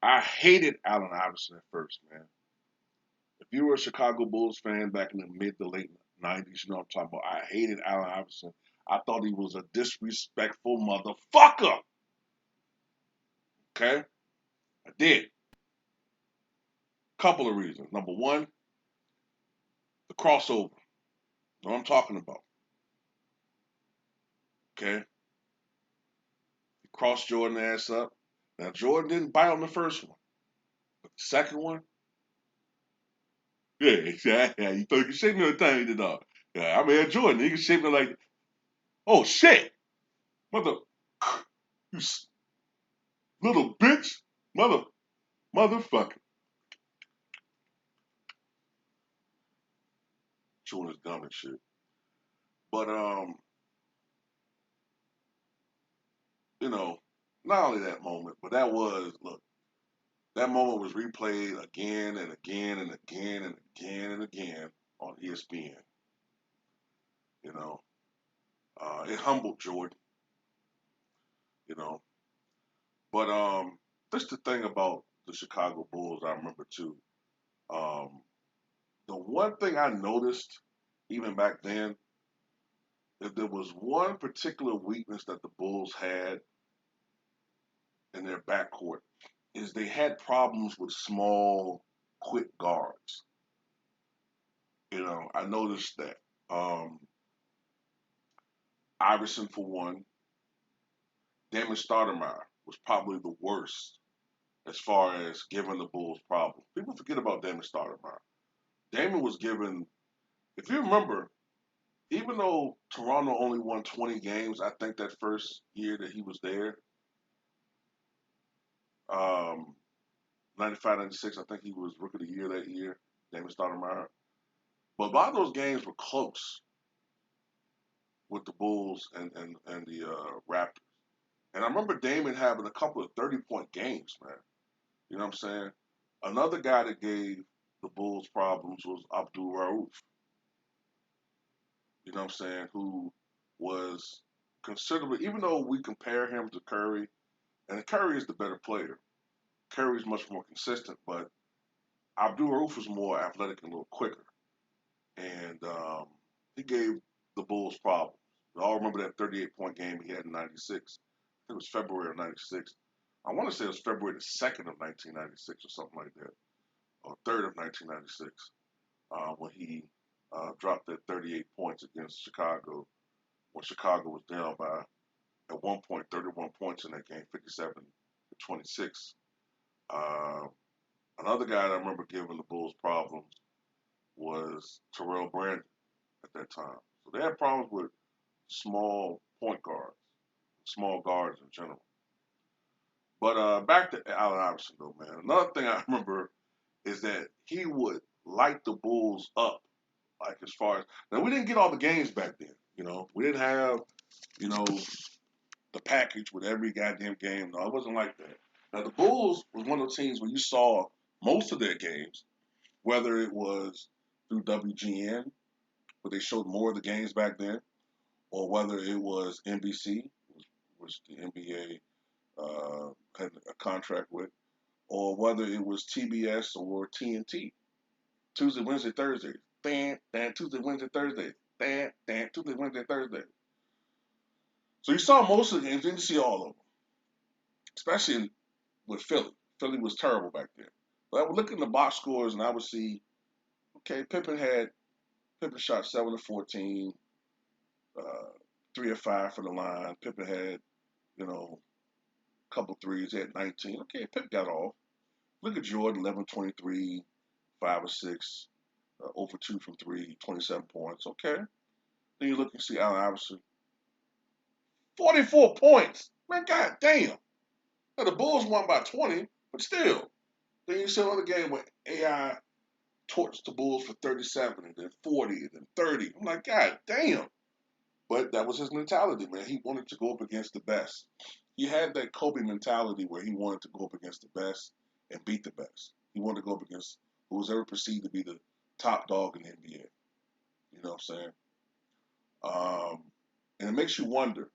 I hated Allen Iverson at first, man. If you were a Chicago Bulls fan back in the mid to late '90s, you know what I'm talking about. I hated Allen Iverson. I thought he was a disrespectful motherfucker. Okay, I did. Couple of reasons. Number one, the crossover. Know what I'm talking about. Okay, he crossed Jordan ass up. Now Jordan didn't bite on the first one, but the second one, yeah, exactly. You thought you could shake me on the time, you did not. Yeah, I mean Jordan, he could shake me like, oh shit, mother, you little bitch, mother, motherfucker. Chewing his gum and shit. But you know, not only that moment, but that was look, that moment was replayed again and again and again and again and again on ESPN. You know, it humbled Jordan. You know, but that's the thing about the Chicago Bulls. I remember too. Um, the one thing I noticed even back then, if there was one particular weakness that the Bulls had in their backcourt, is they had problems with small, quick guards. You know, I noticed that. Um, Iverson, for one, Damon Stoudemire was probably the worst as far as giving the Bulls problems. People forget about Damon Stoudemire. Damon was given, if you remember, even though Toronto only won 20 games, I think that first year that he was there, um, 95, 96, I think he was Rookie of the Year that year, Damon Stoudemire. But a lot of those games were close with the Bulls and the Raptors. And I remember Damon having a couple of 30-point games, man. You know what I'm saying? Another guy that gave the Bulls problems was Abdul Rauf. You know what I'm saying? Who was considerably, even though we compare him to Curry, and Curry is the better player. Curry is much more consistent, but Abdul Rauf was more athletic and a little quicker. And he gave the Bulls problems. We all remember that 38-point game he had in '96. I think it was February of '96. I want to say it was February the 2nd of 1996 or something like that, or 3rd of 1996, when he dropped that 38 points against Chicago when Chicago was down by, at one point, 31 points in that game, 57-26. Uh, Another guy that I remember giving the Bulls problems was Terrell Brandon at that time. So they had problems with small point guards, small guards in general. But back to Allen Iverson, though, man. Another thing I remember is that he would light the Bulls up. Like as far as now, we didn't get all the games back then. You know, we didn't have the package with every goddamn game. No, it wasn't like that. Now the Bulls was one of those teams where you saw most of their games, whether it was through WGN, where they showed more of the games back then, or whether it was NBC, which the NBA had a contract with, or whether it was TBS or TNT. Tuesday, Wednesday, Thursday. Dan, Tuesday, Wednesday, Thursday. Dan, Tuesday, Wednesday, Thursday. So you saw most of the games, didn't see all of them, especially with Philly. Philly was terrible back then. But I would look at the box scores and I would see, okay, Pippen shot 7 of 14, uh, 3 of 5 for the line. Pippen had, a couple threes. He had 19. Okay, Pippen got off. Look at Jordan, 11-23, 5 of 6, over 2 from 3, 27 points. Okay. Then you look and see Allen Iverson, 44 points. Man, god damn. Now the Bulls won by 20, but still. Then you see another game where AI torched the Bulls for 37, and then 40, and then 30. I'm like, god damn. But that was his mentality, man. He wanted to go up against the best. He had that Kobe mentality where he wanted to go up against the best and beat the best. He wanted to go up against who was ever perceived to be the top dog in the NBA. You know what I'm saying? And it makes you wonder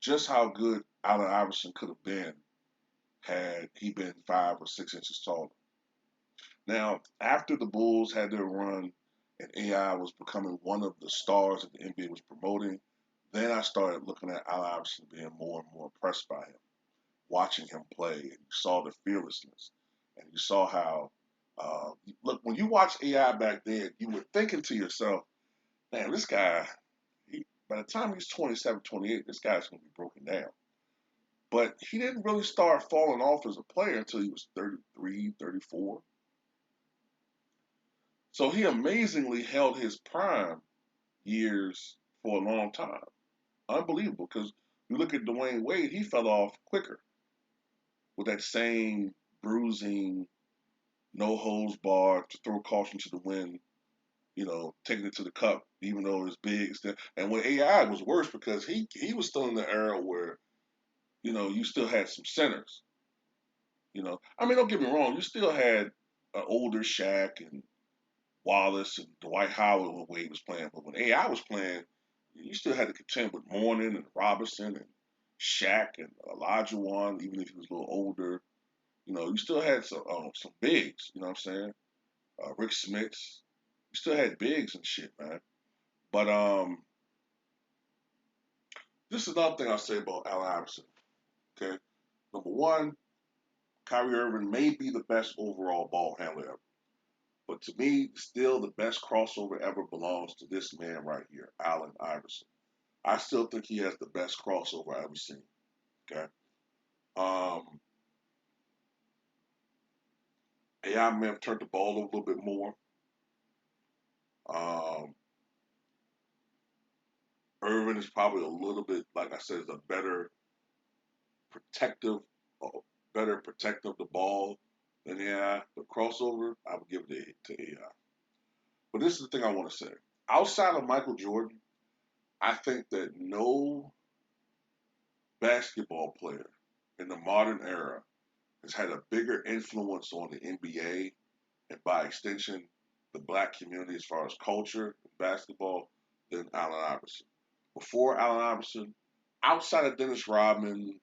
just how good Allen Iverson could have been had he been 5 or 6 inches taller. Now, after the Bulls had their run and AI was becoming one of the stars that the NBA was promoting, then I started looking at Al Iverson being more and more impressed by him, watching him play, and you saw the fearlessness, and you saw how. Look, when you watch AI back then, you were thinking to yourself, "Man, this guy, by the time he's 27, 28, this guy's going to be broken down." But he didn't really start falling off as a player until he was 33, 34. So he amazingly held his prime years for a long time. Unbelievable, because you look at Dwayne Wade, he fell off quicker with that same bruising, no holds barred, to throw caution to the wind, taking it to the cup, even though it's big. And when AI was worse because he was still in the era where, you still had some centers. I mean, don't get me wrong, you still had an older Shaq and Wallace and Dwight Howard when Wade was playing, but when AI was playing, you still had to contend with Mourning and Robinson and Shaq and Elijah Wan, even if he was a little older. You still had some bigs. You know what I'm saying? Rick Smits. You still had bigs and shit, man. But this is another thing I'll say about Allen Iverson. Okay, number one, Kyrie Irving may be the best overall ball handler ever. But to me, still the best crossover ever belongs to this man right here, Allen Iverson. I still think he has the best crossover I've ever seen. Okay. Um, AI may have turned the ball over a little bit more. Um, Irvin is probably a little bit, like I said, is a protective, uh, better protective of the ball than AI. But crossover, I would give it to AI. But this is the thing I want to say. Outside of Michael Jordan, I think that no basketball player in the modern era has had a bigger influence on the NBA and by extension the black community as far as culture and basketball than Allen Iverson. Before Allen Iverson, outside of Dennis Rodman,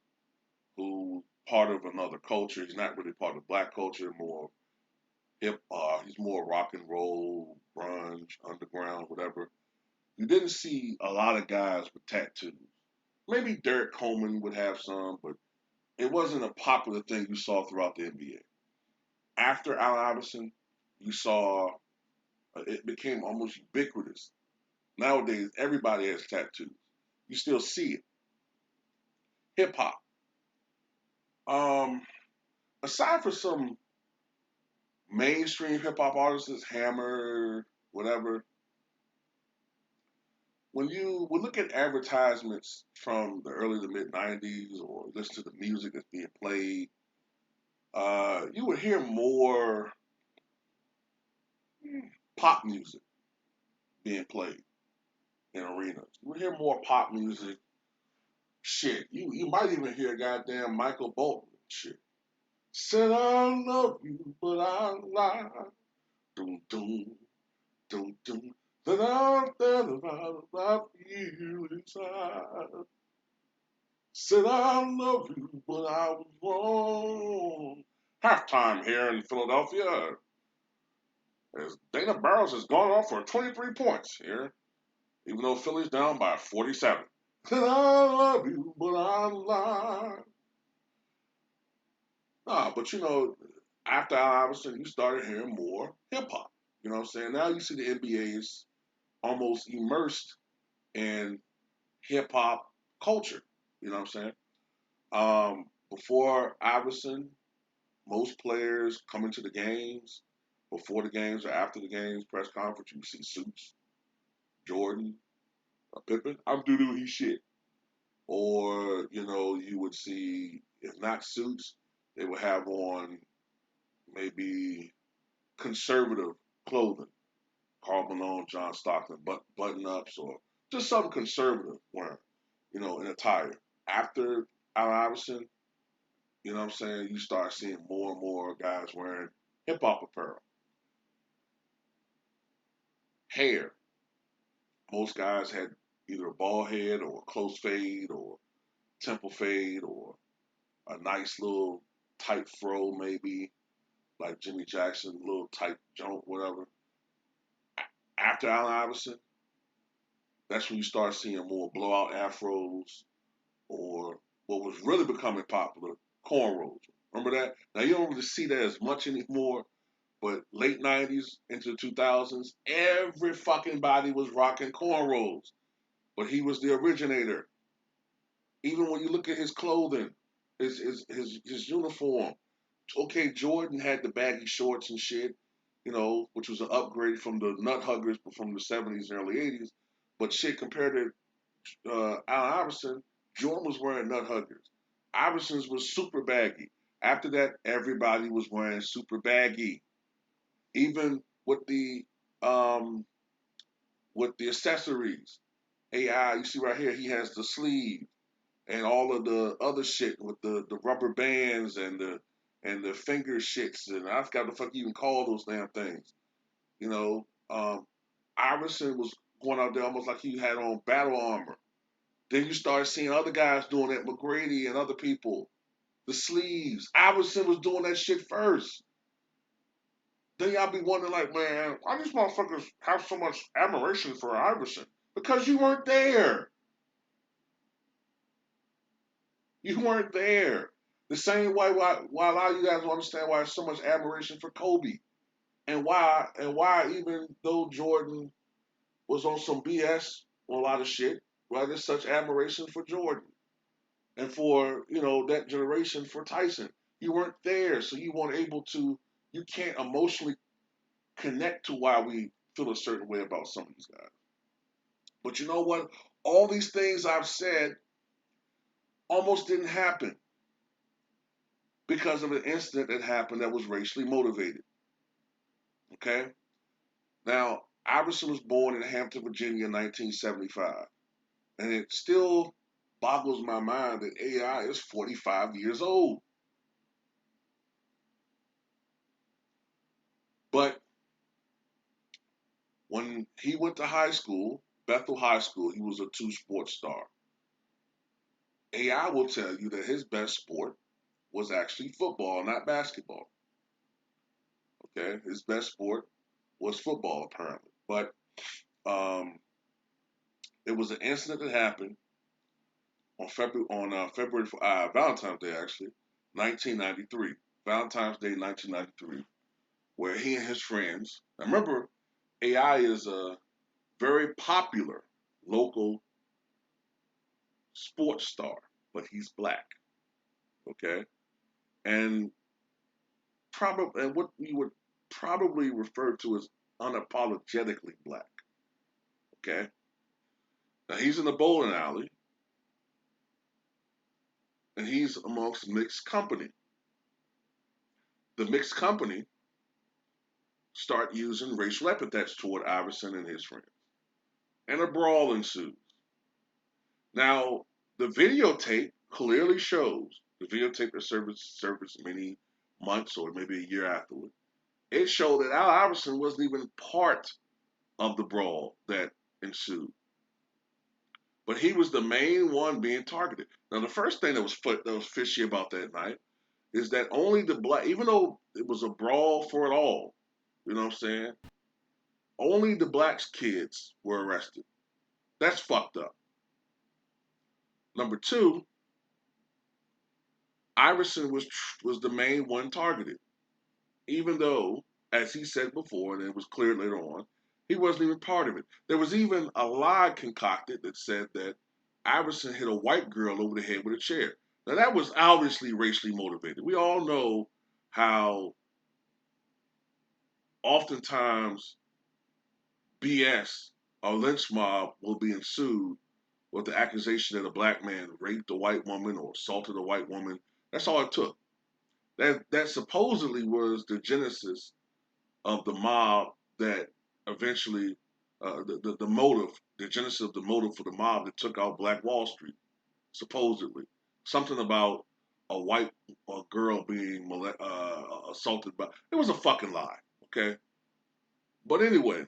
who part of another culture, he's not really part of black culture, more he's more rock and roll, grunge, underground, whatever. You didn't see a lot of guys with tattoos. Maybe Derek Coleman would have some, but it wasn't a popular thing you saw throughout the NBA. After Allen Iverson, you saw it became almost ubiquitous. Nowadays, everybody has tattoos. You still see it. Hip hop. Um, Aside from some mainstream hip hop artists, Hammer, whatever, when you would look at advertisements from the early to mid '90s or listen to the music that's being played, you would hear more pop music being played in arenas. You would hear more pop music. Shit, you might even hear goddamn Michael Bolton shit. Said I love you, but I lie. Doom doom doom doom. That I feel inside. Said I love you, but I was wrong. Halftime here in Philadelphia, as Dana Barros has gone off for 23 points here, even though Philly's down by 47. Said I love you, but I lie. Nah, but after Al Iverson, you started hearing more hip hop. You know what I'm saying? Now you see the NBA is almost immersed in hip hop culture. You know what I'm saying? Before Iverson, most players coming to the games, before the games or after the games, press conference, you see suits, Jordan, Pippen, I'm doo doo, he shit. Or, you would see, if not suits, they would have on maybe conservative clothing. Karl Malone, John Stockton, button ups, or just something conservative wearing, in attire. After Al Iverson, you know what I'm saying, you start seeing more and more guys wearing hip hop apparel. Hair. Most guys had either a bald head or a close fade or temple fade or a nice little tight fro, maybe like Jimmy Jackson, little tight joint, whatever. After Allen Iverson, that's when you start seeing more blowout afros or what was really becoming popular, cornrows. Remember that? Now you don't really see that as much anymore, but late '90s into the 2000s, every fucking body was rocking cornrows. But he was the originator. Even when you look at his clothing, his uniform. Okay, Jordan had the baggy shorts and shit, which was an upgrade from the nut huggers from the '70s and early '80s. But shit, compared to Allen Iverson, Jordan was wearing nut huggers. Iverson's was super baggy. After that, everybody was wearing super baggy. Even um, with the accessories. AI, you see right here, he has the sleeve and all of the other shit with the rubber bands and the finger shits, and I forgot what the fuck you even call those damn things. You know, Iverson was going out there almost like he had on battle armor. Then you start seeing other guys doing that, McGrady and other people. The sleeves. Iverson was doing that shit first. Then y'all be wondering, like, man, why these motherfuckers have so much admiration for Iverson? Because you weren't there. You weren't there. The same way why a lot of you guys don't understand why there's so much admiration for Kobe. And why even though Jordan was on some BS on a lot of shit, why there's such admiration for Jordan. And for, that generation for Tyson. You weren't there, so you can't emotionally connect to why we feel a certain way about some of these guys. But you know what? All these things I've said almost didn't happen because of an incident that happened that was racially motivated. Okay? Now, Iverson was born in Hampton, Virginia in 1975. And it still boggles my mind that AI is 45 years old. But when he went to high school, Bethel High School, he was a two-sport star. AI will tell you that his best sport was actually football, not basketball. Okay? His best sport was football, apparently. But um, it was an incident that happened on February Valentine's Day, actually, 1993. Valentine's Day, 1993, where he and his friends. Now remember, AI is a very popular local sports star, but he's black. Okay, and what we would probably refer to as unapologetically black. Okay, now he's in the bowling alley, and he's amongst mixed company. The mixed company start using racial epithets toward Iverson and his friends, and a brawl ensues. Now, the videotape clearly shows the videotape that surfaced many months or maybe a year afterward. It showed that Al Iverson wasn't even part of the brawl that ensued, but he was the main one being targeted. Now, the first thing that was fishy about that night is that only the black, even though it was a brawl for it all, you know what I'm saying? Only the black kids were arrested. That's fucked up. Number two, Iverson was the main one targeted, even though, as he said before, and it was clear later on, he wasn't even part of it. There was even a lie concocted that said that Iverson hit a white girl over the head with a chair. Now that was obviously racially motivated. We all know how oftentimes BS or lynch mob will be ensued with the accusation that a black man raped a white woman or assaulted a white woman. That's all it took. That supposedly was the genesis of the mob that eventually the motive, the genesis of the motive for the mob that took out Black Wall Street, supposedly. Something about a girl being assaulted by. It was a fucking lie, okay? But anyway,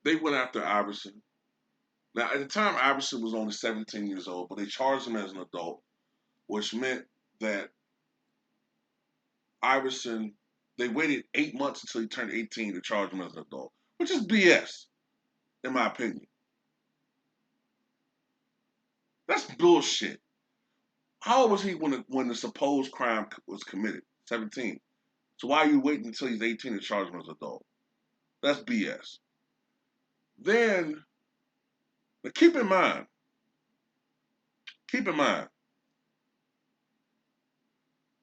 they went after Iverson. Now, at the time, Iverson was only 17 years old, but they charged him as an adult. which meant that Iverson, they waited 8 months until he turned 18 to charge him as an adult, which is BS, in my opinion. That's bullshit. How old was he when the supposed crime was committed? 17. So why are you waiting until he's 18 to charge him as an adult? That's BS. Then, but keep in mind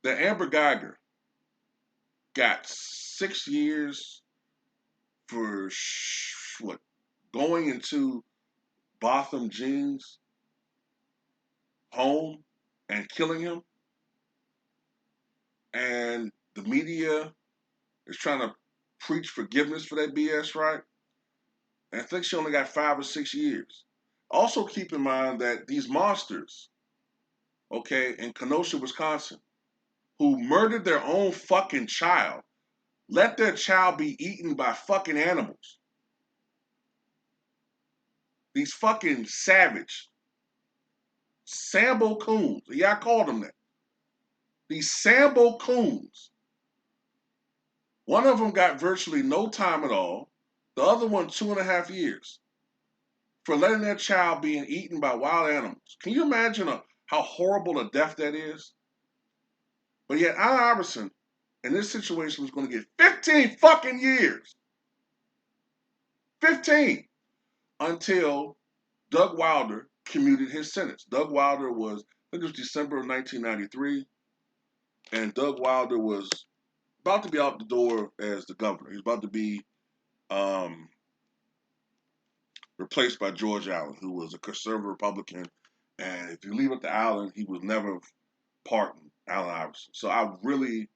that Amber Geiger got 6 years for what, going into Botham Jean's home and killing him, and the media is trying to preach forgiveness for that BS, right? And I think she only got 5 or 6 years. Also, keep in mind that these monsters, okay, in Kenosha, Wisconsin, who murdered their own fucking child, let their child be eaten by fucking animals. These fucking savage Sambo coons. Yeah, I called them that. These Sambo coons. One of them got virtually no time at all. The other one, 2.5 years for letting their child being eaten by wild animals. Can you imagine how horrible a death that is? But yet, Allen Iverson, in this situation, was going to get 15 fucking years. 15. Until Doug Wilder commuted his sentence. Doug Wilder was, I think it was December of 1993, and Doug Wilder was about to be out the door as the governor. He was about to be replaced by George Allen, who was a conservative Republican. And if you leave it to Allen, he was never pardoned, Allen Iverson. So I really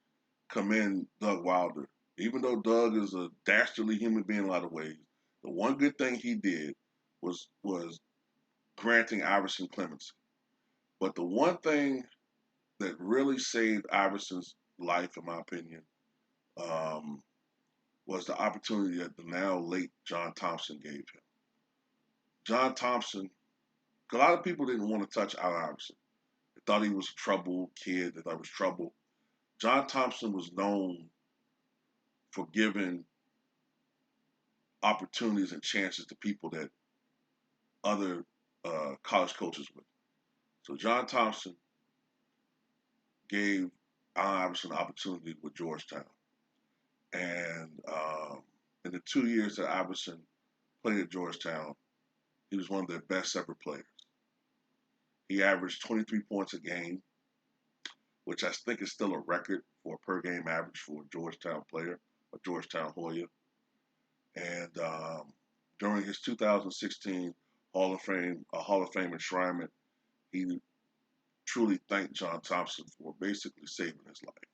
commend Doug Wilder. Even though Doug is a dastardly human being in a lot of ways, the one good thing he did was granting Iverson clemency. But the one thing that really saved Iverson's life, in my opinion, was the opportunity that the now late John Thompson gave him. John Thompson, a lot of people didn't want to touch Allen Iverson. They thought he was a troubled kid. They thought he was trouble. John Thompson was known for giving opportunities and chances to people that other college coaches would. So John Thompson gave Allen Iverson an opportunity with Georgetown. And in the 2 years that Iverson played at Georgetown, he was one of their best ever players. He averaged 23 points a game, which I think is still a record for a per game average for a Georgetown player, a Georgetown Hoya. And during his 2016 Hall of Fame enshrinement, he truly thanked John Thompson for basically saving his life,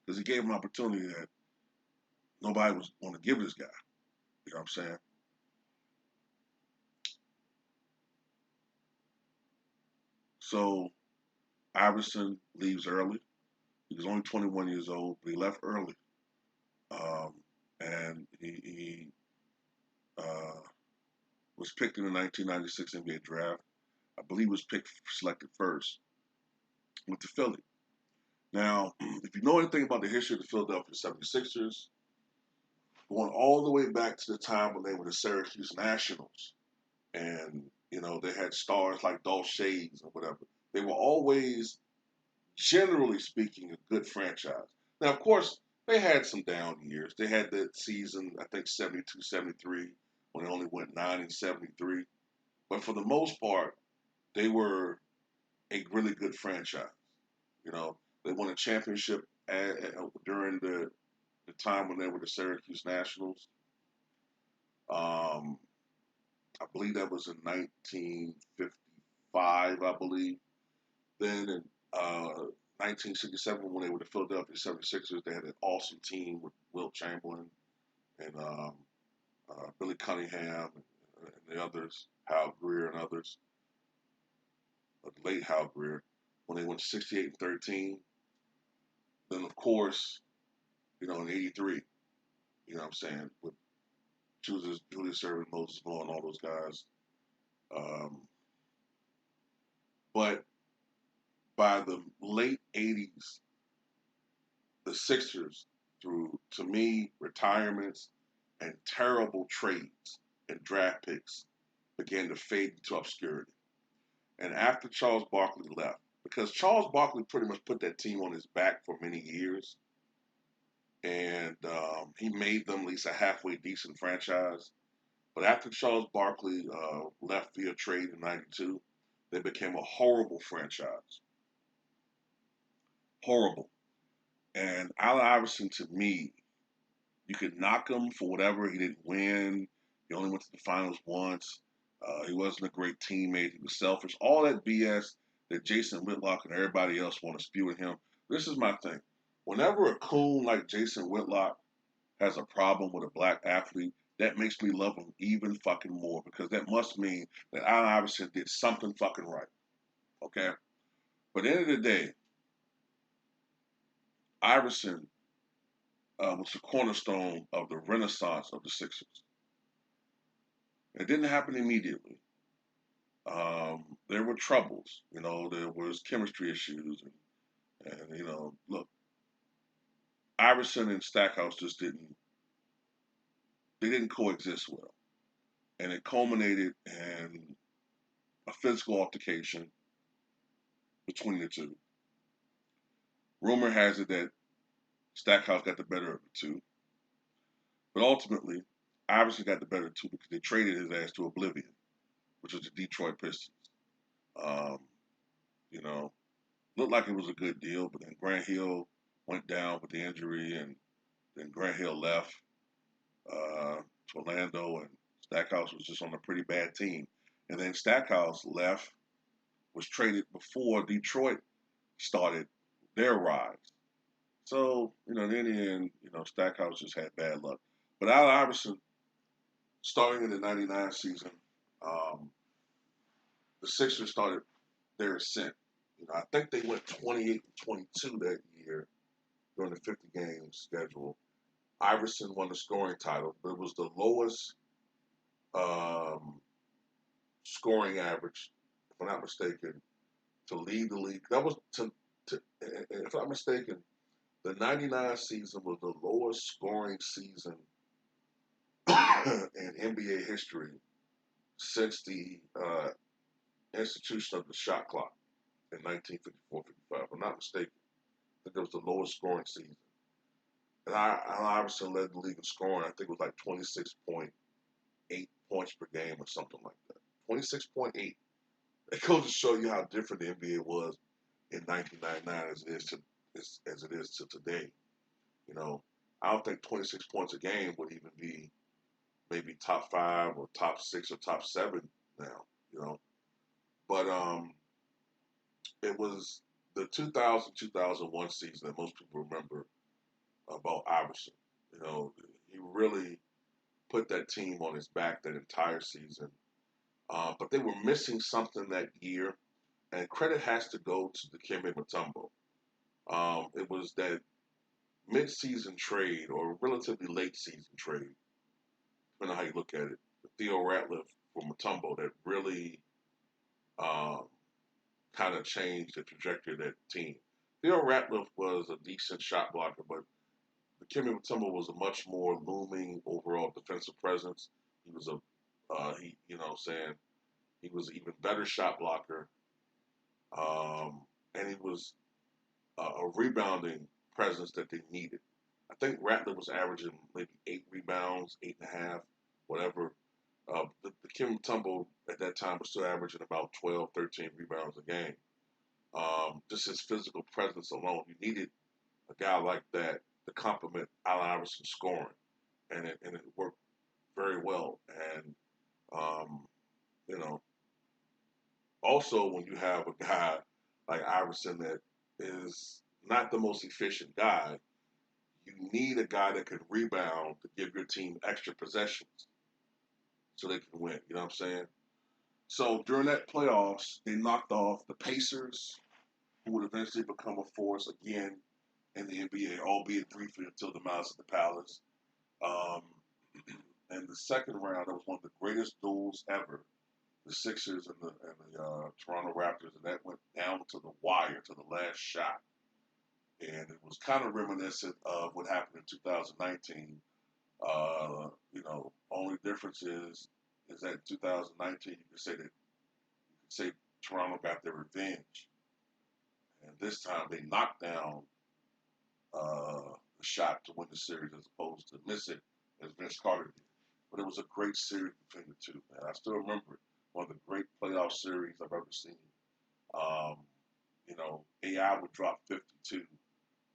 because he gave him an opportunity that nobody was going to give this guy. You know what I'm saying? So Iverson leaves early. He was only 21 years old, but he left early. And he was picked in the 1996 NBA draft. I believe he was selected first. Went to Philly. Now, if you know anything about the history of the Philadelphia 76ers, going all the way back to the time when they were the Syracuse Nationals, and they had stars like Dolph Shades or whatever. They were always, generally speaking, a good franchise. Now, of course, they had some down years. They had that season, I think 72, 73, when they only went 9-73. But for the most part, they were a really good franchise. They won a championship during the time when they were the Syracuse Nationals. I believe that was in 1955, I believe. Then in 1967, when they were the Philadelphia 76ers, they had an awesome team with Wilt Chamberlain and Billy Cunningham and the others, Hal Greer and others, the late Hal Greer, when they went 68-13. Then, of course, in 83, you know what I'm saying, with Julius Erving, Moses Malone, and all those guys. But by the late 80s, the Sixers, through, to me, retirements and terrible trades and draft picks, began to fade into obscurity. And after Charles Barkley left, because Charles Barkley pretty much put that team on his back for many years, and he made them at least a halfway decent franchise. But after Charles Barkley left via trade in '92, they became a horrible franchise. Horrible. And Allen Iverson, to me, you could knock him for whatever. He didn't win. He only went to the finals once. He wasn't a great teammate. He was selfish. All that BS that Jason Whitlock and everybody else want to spew at him. This is my thing. Whenever a coon like Jason Whitlock has a problem with a black athlete, that makes me love him even fucking more, because that must mean that Allen Iverson did something fucking right. Okay? But at the end of the day, Iverson was the cornerstone of the renaissance of the Sixers. It didn't happen immediately. There were troubles. There was chemistry issues, and look, Iverson and Stackhouse just didn't coexist well, and it culminated in a physical altercation between the two. Rumor has it that Stackhouse got the better of the two, but ultimately, Iverson got the better of the two because they traded his ass to oblivion, which was the Detroit Pistons. Um, you know, Looked like it was a good deal, but then Grant Hill went down with the injury, and then Grant Hill left to Orlando, and Stackhouse was just on a pretty bad team. And then Stackhouse left, was traded before Detroit started their rise. So, in the end, Stackhouse just had bad luck. But Al Iverson, starting in the '99 season, um, the Sixers started their ascent. I think they went 28-22 that year during the 50 game schedule. Iverson won the scoring title, but it was the lowest um, scoring average, if I'm not mistaken, to lead the league. That was if I'm not mistaken, the '99 season was the lowest scoring season in NBA history since the institution of the shot clock in 1954-55. If I'm not mistaken, I think it was the lowest scoring season. And Iverson led the league in scoring. I think it was like 26.8 points per game or something like that. 26.8. It goes to show you how different the NBA was in 1999 as it is to today. You know, I don't think 26 points a game would even be maybe top five or top six or top seven now. But it was the 2000-2001 season that most people remember about Iverson. He really put that team on his back that entire season. But they were missing something that year, and credit has to go to the Dikembe Mutombo. It was that mid-season trade or relatively late season trade, depending on how you look at it, Theo Ratliff for Mutombo that really um, kind of changed the trajectory of that team. Theo Ratliff was a decent shot blocker, but Dikembe Mutombo was a much more looming overall defensive presence. He was he was an even better shot blocker, and he was a rebounding presence that they needed. I think Rattler was averaging maybe 8 rebounds, 8.5, whatever. The Kim Tumble at that time was still averaging about 12, 13 rebounds a game. Just his physical presence alone, you needed a guy like that to complement Allen Iverson's scoring, and it worked very well. And um, you know, also when you have a guy like Iverson that is not the most efficient guy, you need a guy that can rebound to give your team extra possessions so they can win. You know what I'm saying? So during that playoffs, they knocked off the Pacers, who would eventually become a force again in the NBA, albeit briefly until the Malice at the Palace. Um, and the second round, that was one of the greatest duels ever the Sixers and the Toronto Raptors, and that went down to the wire, to the last shot. And it was kind of reminiscent of what happened in 2019. Only difference is that in 2019 you could say Toronto got their revenge, and this time they knocked down the shot to win the series as opposed to miss it as Vince Carter did. But it was a great series between the two, man. I still remember it. One of the great playoff series I've ever seen. Um, AI would drop 52,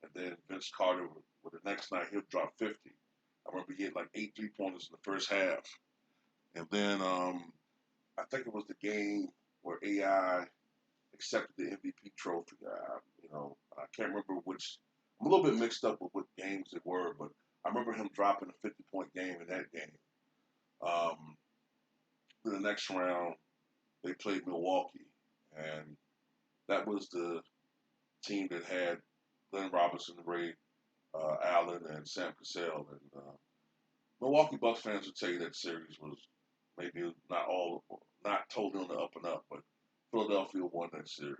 and then Vince Carter would the next night he'll drop 50. I remember he had like 8 3-pointers in the first half, and then I think it was the game where AI accepted the MVP trophy. I can't remember which. I'm a little bit mixed up with what games it were, but I remember him dropping a 50-point game in that game. Um, in the next round, they played Milwaukee, and that was the team that had Glenn Robinson, Ray Allen, and Sam Cassell. And Milwaukee Bucks fans would tell you that series was maybe not totally on the up and up, but Philadelphia won that series.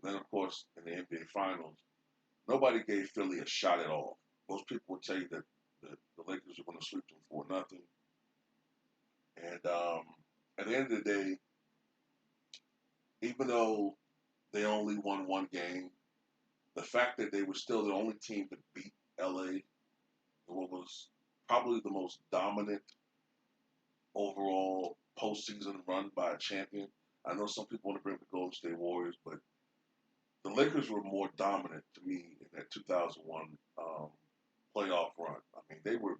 And then, of course, in the NBA Finals, nobody gave Philly a shot at all. Most people would tell you that the Lakers were going to sweep them for nothing. And at the end of the day, even though they only won one game, the fact that they were still the only team to beat LA in what was probably the most dominant overall postseason run by a champion. I know some people want to bring the Golden State Warriors, but the Lakers were more dominant to me in that 2001 playoff run. I mean, they were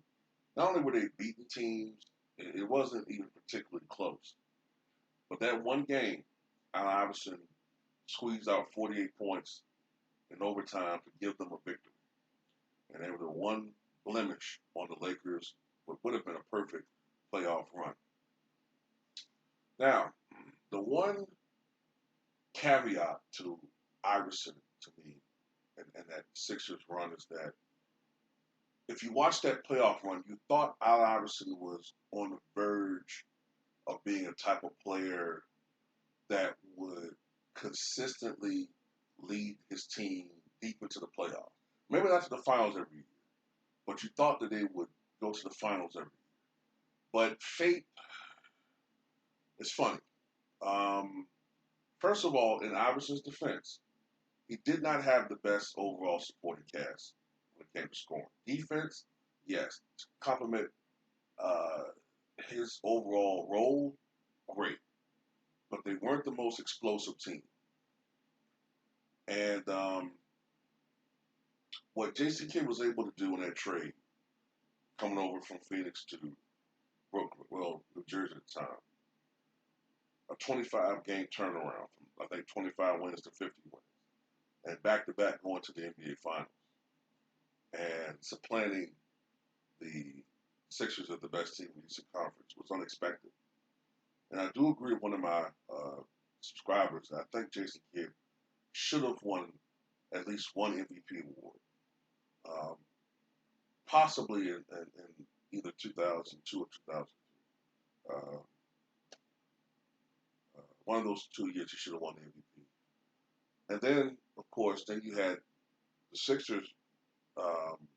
not only were they beating teams, it wasn't even particularly close. But that one game, Allen Iverson squeezed out 48 points in overtime to give them a victory. And they were the one blemish on the Lakers, what would have been a perfect playoff run. Now, the one caveat to Iverson to me and that Sixers run is that if you watch that playoff run, you thought Allen Iverson was on the verge of being a type of player that would consistently lead his team deep into the playoffs. Maybe not to the finals every year, but you thought that they would go to the finals every year. But fate is funny. Um, First of all, in Iverson's defense, he did not have the best overall supporting cast when it came to scoring. Defense, yes, to complement uh, his overall role, great. But they weren't the most explosive team. And what Jason Kidd was able to do in that trade, coming over from Phoenix to Brooklyn, well, New Jersey at the time, a 25-game turnaround from, I think, 25 wins to 50 wins. And back-to-back going to the NBA Finals. And supplanting the Sixers as the best team in the Eastern Conference was unexpected. And I do agree with one of my subscribers. I think Jason Kidd should have won at least one MVP award, um, possibly in either 2002 or 2003. One of those 2 years he should have won the MVP. And then, of course, then you had the Sixers um,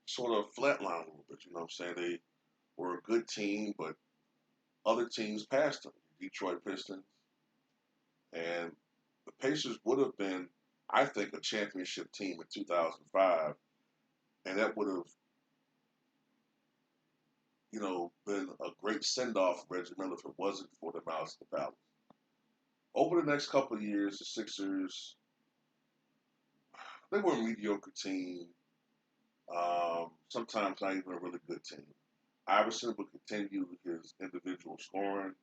sort of flatline a little bit. You know what I'm saying? They were a good team, but other teams passed them. Detroit Pistons. And the Pacers would have been, I think, a championship team in 2005. And that would have, been a great send-off for Reggie Miller if it wasn't for the Mouse of the Palace. Over the next couple of years, the Sixers, they were a mediocre team. Sometimes not even a really good team. Iverson would continue his individual scoring,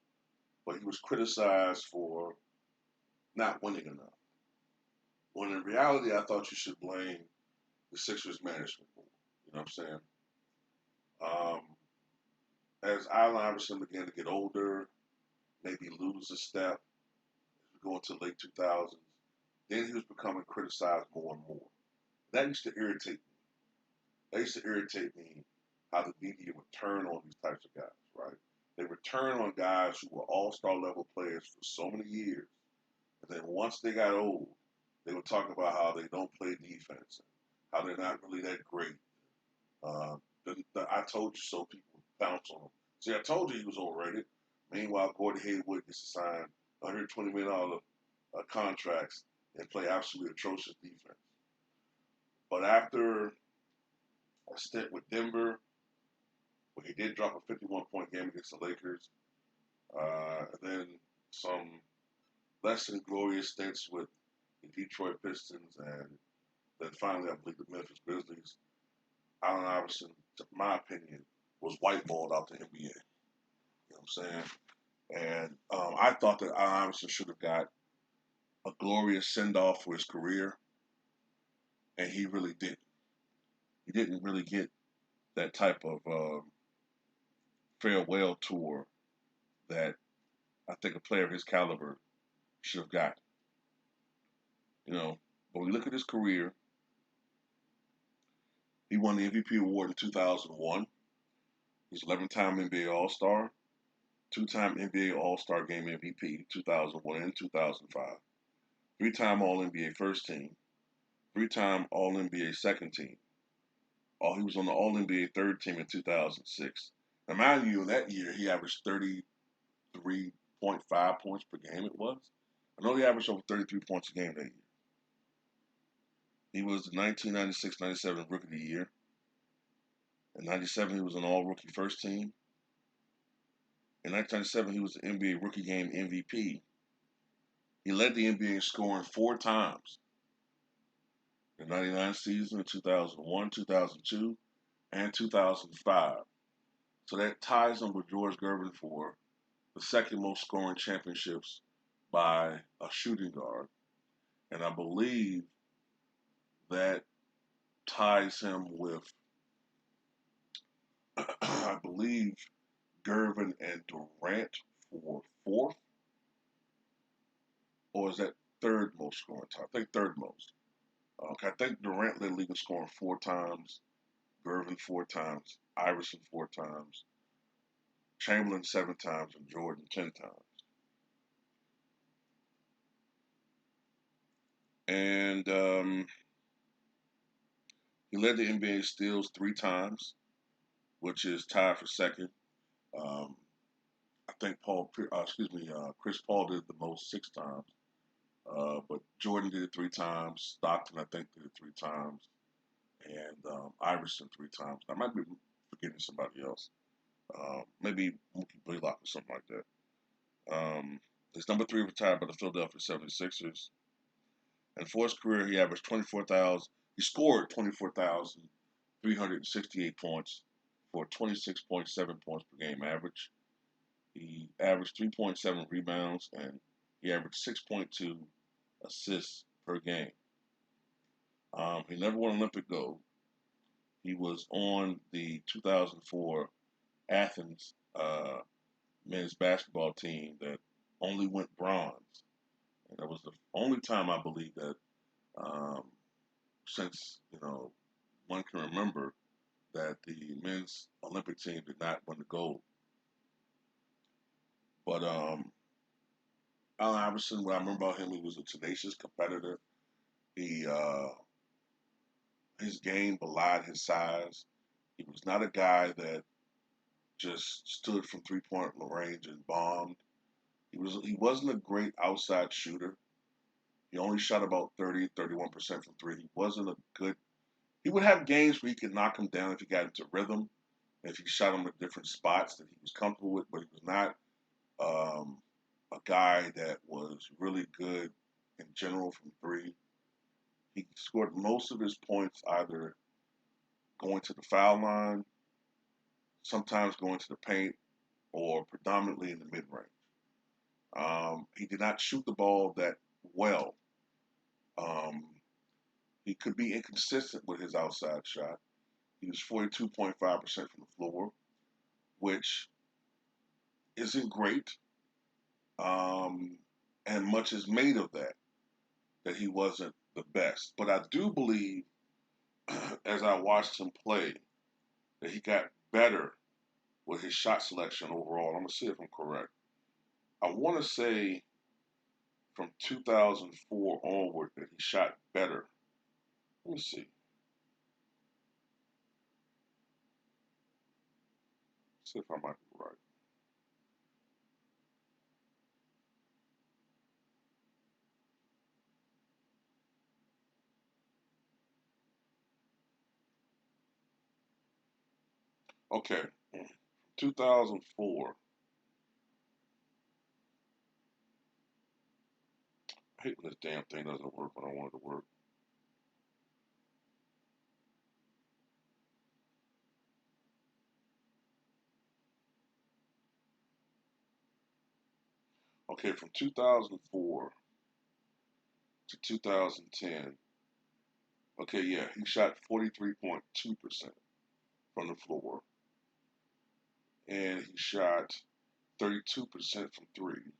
but he was criticized for not winning enough. When in reality, I thought you should blame the Sixers management more. You know what I'm saying? As Allen Iverson began to get older, maybe lose a step, as we go into late 2000s, then he was becoming criticized more and more. That used to irritate me. That used to irritate me how the media would turn on these types of guys, right? They return on guys who were all-star level players for so many years, and then once they got old, they would talk about how they don't play defense, and how they're not really that great. Uh, the I told you so people bounce on him. See, I told you he was overrated. Meanwhile, Gordon Hayward gets assigned $120 million contracts and play absolutely atrocious defense. But after a stint with Denver, where he did drop a 51-point game against the Lakers, and then some less than glorious stints with the Detroit Pistons, and then finally, I believe, the Memphis Grizzlies, Allen Iverson, in my opinion, was whiteballed out the NBA. You know what I'm saying? And I thought that Allen Iverson should have got a glorious send off for his career, and he really didn't. He didn't really get that type of farewell tour that I think a player of his caliber should have gotten. You know, but when we look at his career, he won the MVP award in 2001. He's 11-time NBA All-Star, two-time NBA All-Star Game MVP, 2001 and 2005, three-time All-NBA First Team, three-time All-NBA Second Team. He was on the All-NBA Third Team in 2006. Now, mind you, in that year, he averaged 33.5 points per game, it was. I know he averaged over 33 points a game that year. He was the 1996-97 Rookie of the Year. In 97, he was an All-Rookie First Team. In 1997, he was the NBA Rookie Game MVP. He led the NBA in scoring 4 times. The 99 season, 2001, 2002, and 2005. So that ties him with George Gervin for the second most scoring championships by a shooting guard. And I believe that ties him with, I believe, Gervin and Durant for fourth. Or is that third most scoring time? I think third most. Okay, I think Durant led the league in scoring 4 times, Gervin 4 times, Iverson 4 times, Chamberlain 7 times, and Jordan 10 times. And he led the NBA steals 3 times, which is tied for second. Um, I think Chris Paul did it the most 6 times. But Jordan did it 3 times. Stockton, I think, did it 3 times. And Iverson 3 times. I might be forgetting somebody else. Maybe Mookie Blaylock or something like that. His number 3 retired by the Philadelphia 76ers. And for his career, he averaged 24,000. He scored 24,368 points for 26.7 points per game average. He averaged 3.7 rebounds, and he averaged 6.2 assists per game. He never won Olympic gold. He was on the 2004 Athens men's basketball team that only went bronze. And that was the only time I believe that since, one can remember that the men's Olympic team did not win the gold. But Allen Iverson, what I remember about him, he was a tenacious competitor. He his game belied his size. He was not a guy that just stood from 3-point range and bombed. He wasn't a great outside shooter. He only shot about 31% from 3. He wasn't a good. He would have games where he could knock him down if he got into rhythm, if he shot him at different spots that he was comfortable with, but he was not a guy that was really good in general from 3. He scored most of his points either going to the foul line, sometimes going to the paint, or predominantly in the mid-range. He did not shoot the ball that well. He could be inconsistent with his outside shot. He was 42.5% from the floor, which isn't great. And much is made of that he wasn't the best. But I do believe, as I watched him play, that he got better with his shot selection overall. I'm gonna see if I'm correct. I want to say from 2004 onward that he shot better. Let me see. See if I might be right. Okay, 2004. I hate when this damn thing doesn't work when I want it to work. Okay, from 2004 to 2010. Okay, yeah, he shot 43.2% from the floor, and he shot 32% from three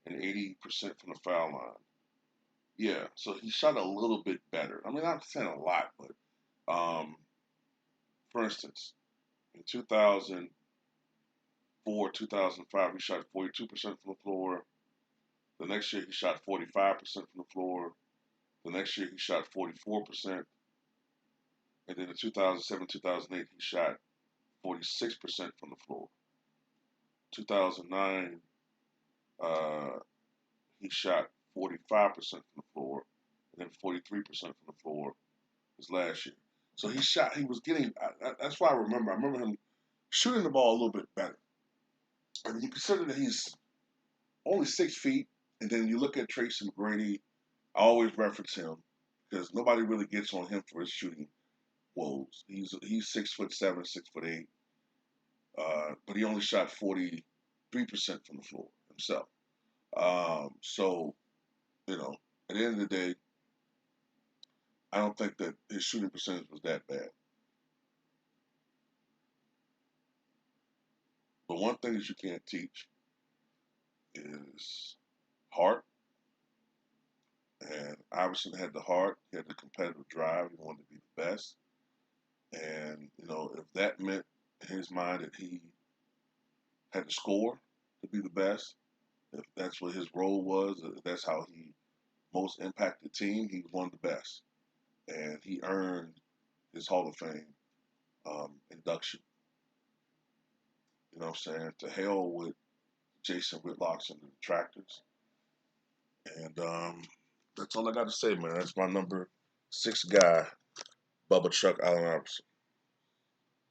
and 80% from the foul line. Yeah, so he shot a little bit better. I mean, I'm saying a lot, but for instance, in 2004, 2005, he shot 42% from the floor. The next year, he shot 45% from the floor. The next year, he shot 44%. And then in 2007, 2008, he shot 46% from the floor. 2009, uh, he shot 45% from the floor, and then 43% from the floor his last year. So he was getting, that's why I remember. I remember him shooting the ball a little bit better. And you consider that he's only 6 feet, and then you look at Tracy McGrady, I always reference him because nobody really gets on him for his shooting woes. He's 6'7", 6'8", but he only shot 43% from the floor himself. So at the end of the day, I don't think that his shooting percentage was that bad. But one thing that you can't teach is heart. And Iverson had the heart, he had the competitive drive, he wanted to be the best. And, if that meant in his mind that he had to score to be the best, if that's what his role was, if that's how he most impacted the team, he was one of the best. And he earned his Hall of Fame induction. You know what I'm saying? To hell with Jason Whitlocks and the detractors. And that's all I got to say, man. That's my number 6 guy, Bubba Chuck Allen Iverson.